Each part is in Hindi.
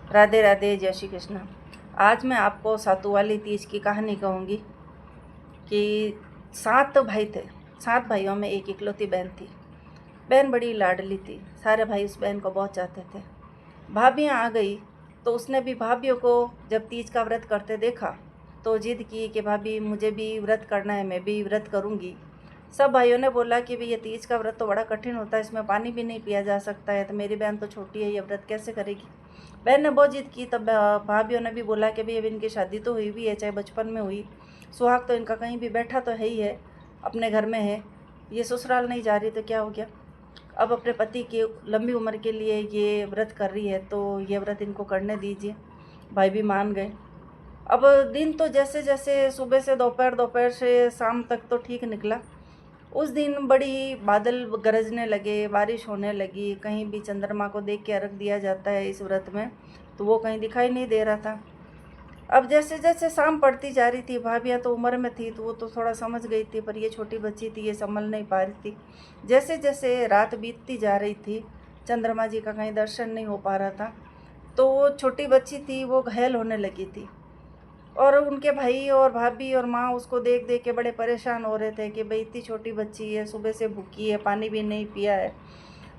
राधे राधे, जय श्री कृष्ण। आज मैं आपको सातू वाली तीज की कहानी कहूँगी कि 7 भाई थे। 7 भाइयों में एक इकलौती बहन थी। बहन बड़ी लाडली थी। सारे भाई उस बहन को बहुत चाहते थे। भाभियाँ आ गई तो उसने भी भाभीियों को जब तीज का व्रत करते देखा तो जिद की कि भाभी मुझे भी व्रत करना है, मैं भी व्रत करूँगी। सब भाइयों ने बोला कि भाई ये तीज का व्रत तो बड़ा कठिन होता है, इसमें पानी भी नहीं पिया जा सकता है, तो मेरी बहन तो छोटी है, ये व्रत कैसे करेगी। बहन ने बहुत जिद की। तब भाभीियों ने भी बोला कि भाई अब इनकी शादी तो हुई भी है, चाहे बचपन में हुई, सुहाग तो इनका कहीं भी बैठा तो है ही है, अपने घर में है, ये ससुराल नहीं जा रही तो क्या हो गया। अब अपने पति की लंबी उम्र के लिए ये व्रत कर रही है तो ये व्रत इनको करने दीजिए। भाई भी मान गए। अब दिन तो जैसे जैसे सुबह से दोपहर, दोपहर से शाम तक तो ठीक निकला। उस दिन बड़ी बादल गरजने लगे, बारिश होने लगी। कहीं भी चंद्रमा को देख के अर्घ दिया जाता है इस व्रत में, तो वो कहीं दिखाई नहीं दे रहा था। अब जैसे जैसे शाम पड़ती जा रही थी, भाभियाँ तो उम्र में थी तो वो तो थोड़ा समझ गई थी, पर ये छोटी बच्ची थी, ये संभल नहीं पा रही थी। जैसे जैसे रात बीतती जा रही थी, चंद्रमा जी का कहीं दर्शन नहीं हो पा रहा था, तो वो छोटी बच्ची थी, वो घायल होने लगी थी। और उनके भाई और भाभी और माँ उसको देख देख के बड़े परेशान हो रहे थे कि भाई इतनी छोटी बच्ची है, सुबह से भूखी है, पानी भी नहीं पिया है,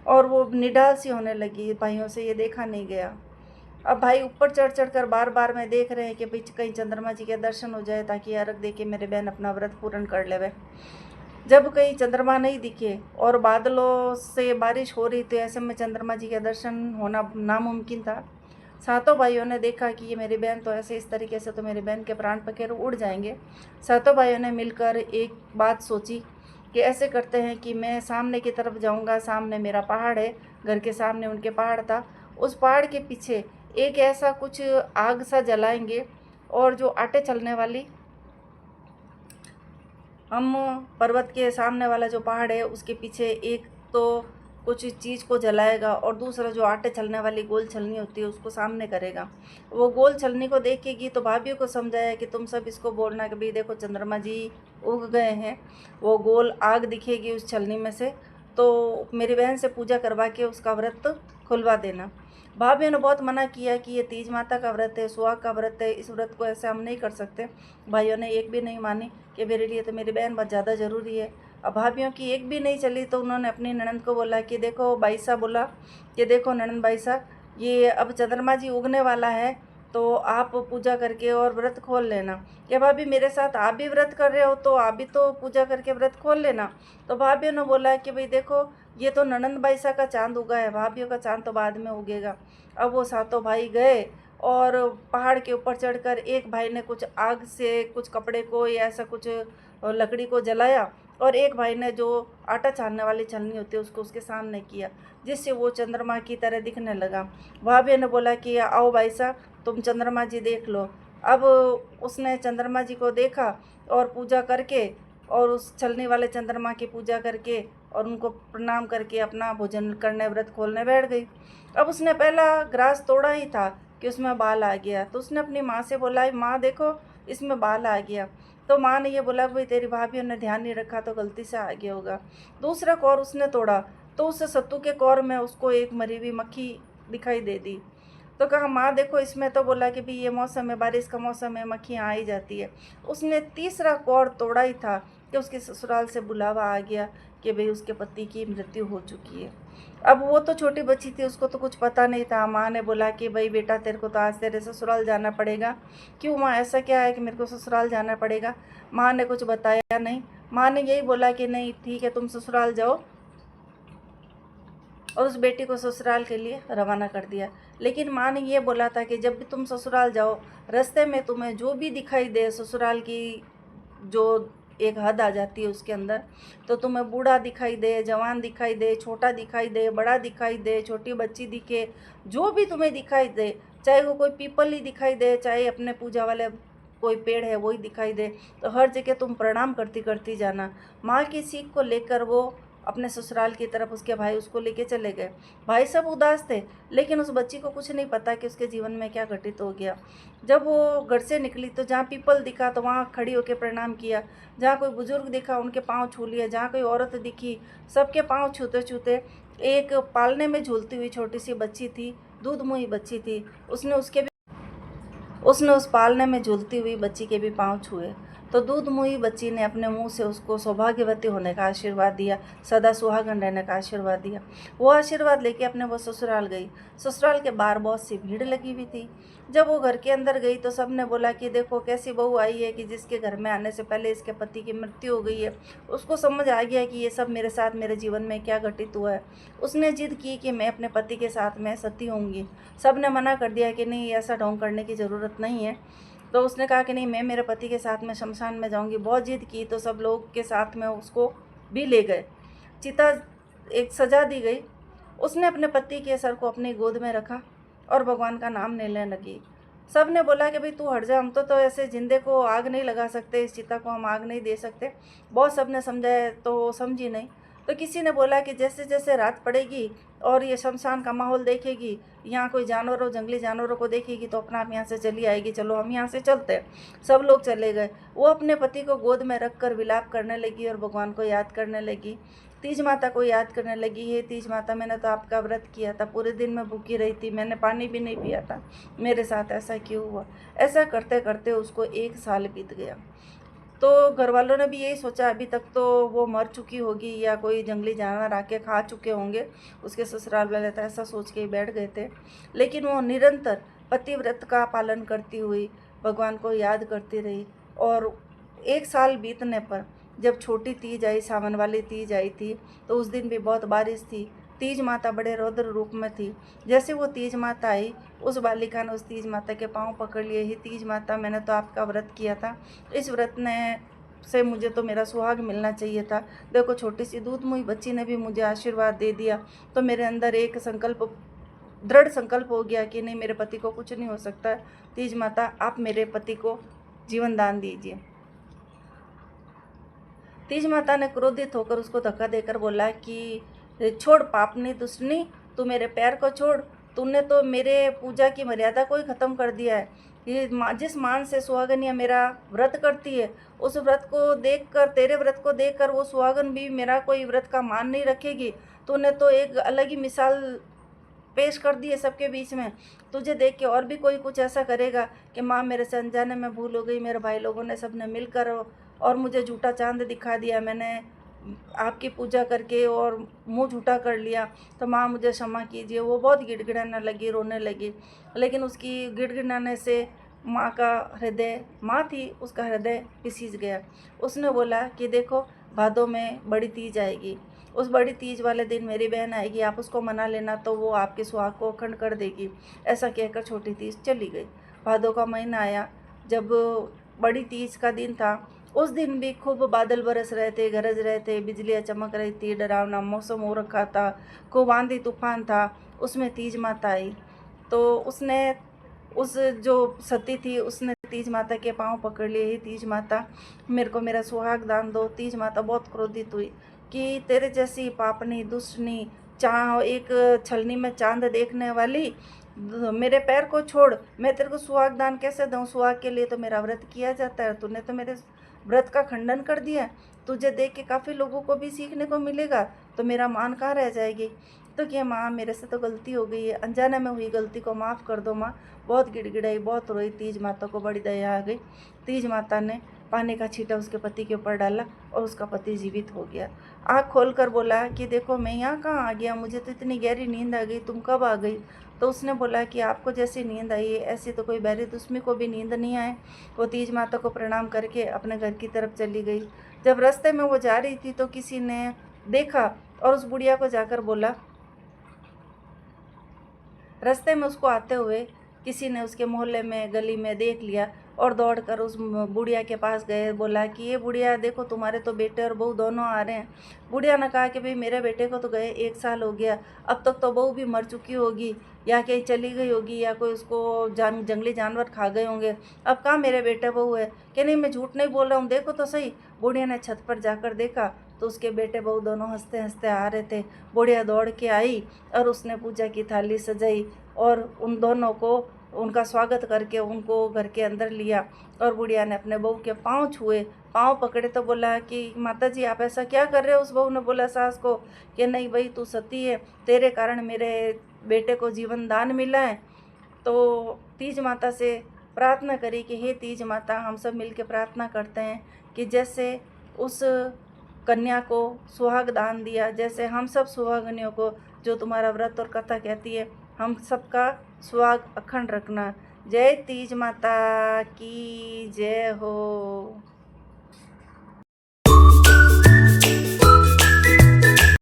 और वो निडाल सी होने लगी। भाइयों से ये देखा नहीं गया। अब भाई ऊपर चढ़ चढ़ कर बार बार में देख रहे हैं कि भाई कहीं चंद्रमा जी के दर्शन हो जाए, ताकि अर्घ दे के मेरे बहन अपना व्रत पूर्ण कर लेवे। जब कहीं चंद्रमा नहीं दिखे और बादलों से बारिश हो रही, तो ऐसे में चंद्रमा जी का दर्शन होना नामुमकिन था। सातों भाइयों ने देखा कि ये मेरी बहन तो ऐसे, इस तरीके से तो मेरी बहन के प्राण पखेरु उड़ जाएंगे। सातों भाइयों ने मिलकर एक बात सोची कि ऐसे करते हैं कि मैं सामने की तरफ जाऊंगा। सामने मेरा पहाड़ है, घर के सामने उनके पहाड़ था। उस पहाड़ के पीछे एक ऐसा कुछ आग सा जलाएंगे, और जो आटे चलने वाली, हम पर्वत के सामने वाला जो पहाड़ है उसके पीछे एक तो कुछ चीज़ को जलाएगा, और दूसरा जो आटे छलने वाली गोल छलनी होती है उसको सामने करेगा। वो गोल छलनी को देखेगी तो भाभीियों को समझाया कि तुम सब इसको बोलना कि भाई देखो चंद्रमा जी उग गए हैं। वो गोल आग दिखेगी उस छलनी में से, तो मेरी बहन से पूजा करवा के उसका व्रत खुलवा देना। भाभीियों ने बहुत मना किया कि ये तीज माता का व्रत है, सुहाग का व्रत है, इस व्रत को ऐसे हम नहीं कर सकते। भाइयों ने एक भी नहीं मानी कि मेरे लिए तो मेरी बहन बहुत ज़्यादा ज़रूरी है। अब भाभीियों की एक भी नहीं चली, तो उन्होंने अपनी ननंद को बोला कि देखो भाई साहब, बोला कि देखो ननंद भाई साहब, ये अब चंद्रमा जी उगने वाला है, तो आप पूजा करके और व्रत खोल लेना। क्या भाभी मेरे साथ आप भी व्रत कर रहे हो, तो आप भी तो पूजा करके व्रत खोल लेना। तो भाभीियों ने बोला कि भाई देखो ये तो ननंद भाई साहब का चांद उगा है, भाभीियों का चांद तो बाद में उगेगा। अब वो सातों भाई गए और पहाड़ के ऊपर चढ़कर एक भाई ने कुछ आग से कुछ कपड़े को या ऐसा कुछ लकड़ी को जलाया, और एक भाई ने जो आटा छानने वाली छलनी होती है उसको उसके सामने किया, जिससे वो चंद्रमा की तरह दिखने लगा। भाभी ने बोला कि आओ भाई साहब, तुम चंद्रमा जी देख लो। अब उसने चंद्रमा जी को देखा और पूजा करके, और उस छलने वाले चंद्रमा की पूजा करके और उनको प्रणाम करके अपना भोजन करने, व्रत खोलने बैठ गई। अब उसने पहला ग्रास तोड़ा ही था कि उसमें बाल आ गया, तो उसने अपनी माँ से बोला, माँ देखो इसमें बाल आ गया। तो माँ ने ये बोला, भाई तेरी भाभी ने ध्यान नहीं रखा तो गलती से आ गया होगा। दूसरा कौर उसने तोड़ा तो उस सत्तू के कौर में उसको एक मरी हुई मक्खी दिखाई दे दी। तो कहा, माँ देखो इसमें तो बोला कि भाई ये मौसम है, बारिश का मौसम है, मक्खियाँ आ ही जाती है। उसने तीसरा कौर तोड़ा ही था कि उसके ससुराल से बुलावा आ गया कि भाई उसके पति की मृत्यु हो चुकी है। अब वो तो छोटी बच्ची थी, उसको तो कुछ पता नहीं था। माँ ने बोला कि भाई बेटा तेरे को तो आज तेरे ससुराल जाना पड़ेगा। क्यों माँ, ऐसा क्या है कि मेरे को ससुराल जाना पड़ेगा। माँ ने कुछ बताया नहीं। माँ ने यही बोला कि नहीं ठीक है तुम ससुराल जाओ, और उस बेटी को ससुराल के लिए रवाना कर दिया। लेकिन माँ ने ये बोला था कि जब भी तुम ससुराल जाओ, रास्ते में तुम्हें जो भी दिखाई दे, ससुराल की जो एक हद आ जाती है उसके अंदर, तो तुम्हें बूढ़ा दिखाई दे, जवान दिखाई दे, छोटा दिखाई दे, बड़ा दिखाई दे, छोटी बच्ची दिखे, जो भी तुम्हें दिखाई दे, चाहे वो कोई पीपल ही दिखाई दे, चाहे अपने पूजा वाले कोई पेड़ है वही दिखाई दे, तो हर जगह तुम प्रणाम करती करती जाना। माँ की सीख को लेकर वो अपने ससुराल की तरफ उसके भाई उसको लेके चले गए। भाई सब उदास थे, लेकिन उस बच्ची को कुछ नहीं पता कि उसके जीवन में क्या घटित हो गया। जब वो घर से निकली तो जहाँ पीपल दिखा तो वहाँ खड़ी होकर प्रणाम किया, जहाँ कोई बुजुर्ग दिखा उनके पाँव छू लिया, जहाँ कोई औरत दिखी सबके पाँव छूते छूते, एक पालने में झूलती हुई छोटी सी बच्ची थी दूध मुही बच्ची थी, उसने उस पालने में झूलती हुई बच्ची के भी पाँव छुए। तो दूध मुही बच्ची ने अपने मुंह से उसको सौभाग्यवती होने का आशीर्वाद दिया, सदा सुहागन रहने का आशीर्वाद दिया। वो आशीर्वाद लेके अपने वो ससुराल गई। ससुराल के बाहर बहुत सी भीड़ लगी हुई थी। जब वो घर के अंदर गई तो सबने बोला कि देखो कैसी बहू आई है कि जिसके घर में आने से पहले इसके पति की मृत्यु हो गई है। उसको समझ आ गया कि ये सब मेरे साथ, मेरे जीवन में क्या घटित हुआ है। उसने जिद की कि मैं अपने पति के साथ में सती होंगी। सब ने मना कर दिया कि नहीं, ऐसा ढोंग करने की ज़रूरत नहीं है। तो उसने कहा कि नहीं, मैं मेरे पति के साथ में शमशान में जाऊंगी। बहुत जिद की तो सब लोग के साथ में उसको भी ले गए। चिता एक सजा दी गई। उसने अपने पति के सर को अपनी गोद में रखा और भगवान का नाम लेने लगी। सब ने बोला कि भाई तू हट जा, हम तो ऐसे जिंदे को आग नहीं लगा सकते, इस चिता को हम आग नहीं दे सकते। बहुत सब ने समझाया तो समझी नहीं। तो किसी ने बोला कि जैसे जैसे रात पड़ेगी और ये शमशान का माहौल देखेगी, यहाँ कोई जानवरों, जंगली जानवरों को देखेगी तो अपना आप यहाँ से चली आएगी, चलो हम यहाँ से चलते हैं। सब लोग चले गए। वो अपने पति को गोद में रख कर विलाप करने लगी और भगवान को याद करने लगी। तीज माता को याद करने लगी। हे तीज माता, मैंने तो आपका व्रत किया था, पूरे दिन में भूखी रही थी, मैंने पानी भी नहीं पिया था, मेरे साथ ऐसा क्यों हुआ। ऐसा करते करते उसको 1 साल बीत गया। तो घर वालों ने भी यही सोचा अभी तक तो वो मर चुकी होगी या कोई जंगली जानवर आके खा चुके होंगे उसके ससुराल वाले, तो ऐसा सोच के ही बैठ गए थे। लेकिन वो निरंतर पतिव्रत का पालन करती हुई भगवान को याद करती रही। और 1 साल बीतने पर जब छोटी तीज आई, सावन वाली तीज आई थी, तो उस दिन भी बहुत बारिश थी। तीज माता बड़े रौद्र रूप में थी। जैसे वो तीज माता आई, उस बालिका ने उस तीज माता के पांव पकड़ लिए। ही तीज माता, मैंने तो आपका व्रत किया था, इस व्रत ने से मुझे तो मेरा सुहाग मिलना चाहिए था। देखो छोटी सी दूध मुही बच्ची ने भी मुझे आशीर्वाद दे दिया, तो मेरे अंदर एक संकल्प, दृढ़ संकल्प हो गया कि नहीं, मेरे पति को कुछ नहीं हो सकता। तीज माता, आप मेरे पति को जीवन दान दीजिए। तीज माता ने क्रोधित होकर उसको धक्का देकर बोला कि छोड़ पापनी दुष्टनी, तू मेरे पैर को छोड़, तूने तो मेरे पूजा की मर्यादा को ही ख़त्म कर दिया है। ये जिस मान से सुहागनिया मेरा व्रत करती है, उस व्रत को देखकर, तेरे व्रत को देखकर वो सुहागन भी मेरा कोई व्रत का मान नहीं रखेगी। तूने तो एक अलग ही मिसाल पेश कर दी है सबके बीच में। तुझे देख के और भी कोई कुछ ऐसा करेगा कि माँ मेरे से अनजाने में भूल हो गई, मेरे भाई लोगों ने सबने मिलकर और मुझे झूठा चांद दिखा दिया, मैंने आपकी पूजा करके और मुंह झूठा कर लिया, तो माँ मुझे क्षमा कीजिए। वो बहुत गिड़गिड़ाने लगी, रोने लगी। लेकिन उसकी गिड़गिड़ाने से माँ का हृदय, माँ थी उसका हृदय पिसीज गया। उसने बोला कि देखो भादों में बड़ी तीज आएगी, उस बड़ी तीज वाले दिन मेरी बहन आएगी, आप उसको मना लेना तो वो आपके सुहाग को अखंड कर देगी। ऐसा कहकर छोटी तीज चली गई। भादों का महीना आया, जब बड़ी तीज का दिन था, उस दिन भी खूब बादल बरस रहे थे, गरज रहे थे, बिजलियाँ चमक रही थी, डरावना मौसम हो रखा था, खूब आंधी तूफान था। उसमें तीज माता आई। तो उसने, उस जो सती थी, उसने तीज माता के पांव पकड़ लिए। ही तीज माता, मेरे को मेरा सुहाग दान दो। तीज माता बहुत क्रोधित हुई कि तेरे जैसी पापनी दुष्टनी, एक छलनी में चांद देखने वाली, मेरे पैर को छोड़, मैं तेरे को सुहाग दान कैसे दूँ। सुहाग के लिए तो मेरा व्रत किया जाता है, तूने तो मेरे व्रत का खंडन कर दिया। तुझे देख के काफ़ी लोगों को भी सीखने को मिलेगा, तो मेरा मान कहाँ रह जाएगी। तो क्या माँ, मेरे से तो गलती हो गई है, अनजाने में हुई गलती को माफ़ कर दो माँ। बहुत गिड़गिड़ाई, बहुत रोई। तीज माता को बड़ी दया आ गई। तीज माता ने पानी का छींटा उसके पति के ऊपर डाला और उसका पति जीवित हो गया। आँख खोलकर बोला कि देखो मैं यहाँ कहाँ आ गया, मुझे तो इतनी गहरी नींद आ गई, तुम कब आ गई। तो उसने बोला कि आपको जैसी नींद आई है ऐसी तो कोई बैरी दुश्मनी को भी नींद नहीं आए। वो तीज माता को प्रणाम करके अपने घर की तरफ चली गई। जब रास्ते में वो जा रही थी तो किसी ने देखा और उस बुढ़िया को जाकर बोला, रास्ते में उसको आते हुए किसी ने उसके मोहल्ले में, गली में देख लिया और दौड़कर उस बुढ़िया के पास गए। बोला कि ये बुढ़िया देखो, तुम्हारे तो बेटे और बहू दोनों आ रहे हैं। बुढ़िया ने कहा कि भाई मेरे बेटे को तो गए 1 साल हो गया, अब तक तो बहू भी मर चुकी होगी या कहीं चली गई होगी या कोई उसको जंगली जानवर खा गए होंगे, अब कहाँ मेरे बेटे बहू है। कि नहीं, मैं झूठ नहीं बोल रहा हूँ, देखो तो सही। बुढ़िया ने छत पर जाकर देखा तो उसके बेटे बहू दोनों हंसते हंसते आ रहे थे। बुढ़िया दौड़ के आई और उसने पूजा की थाली सजाई और उन दोनों को, उनका स्वागत करके उनको घर के अंदर लिया। और बुढ़िया ने अपने बहू के पाँव छुए, पाँव पकड़े तो बोला कि माता जी आप ऐसा क्या कर रहे हो। उस बहू ने बोला सास को कि नहीं भाई तू सती है, तेरे कारण मेरे बेटे को जीवन दान मिला है। तो तीज माता से प्रार्थना करी कि हे तीज माता, हम सब मिलकर प्रार्थना करते हैं कि जैसे उस कन्या को सुहाग दान दिया, जैसे हम सब सुहागनियों को जो तुम्हारा व्रत और कथा कहती है, हम सबका सुहाग अखंड रखना। जय तीज माता की जय हो।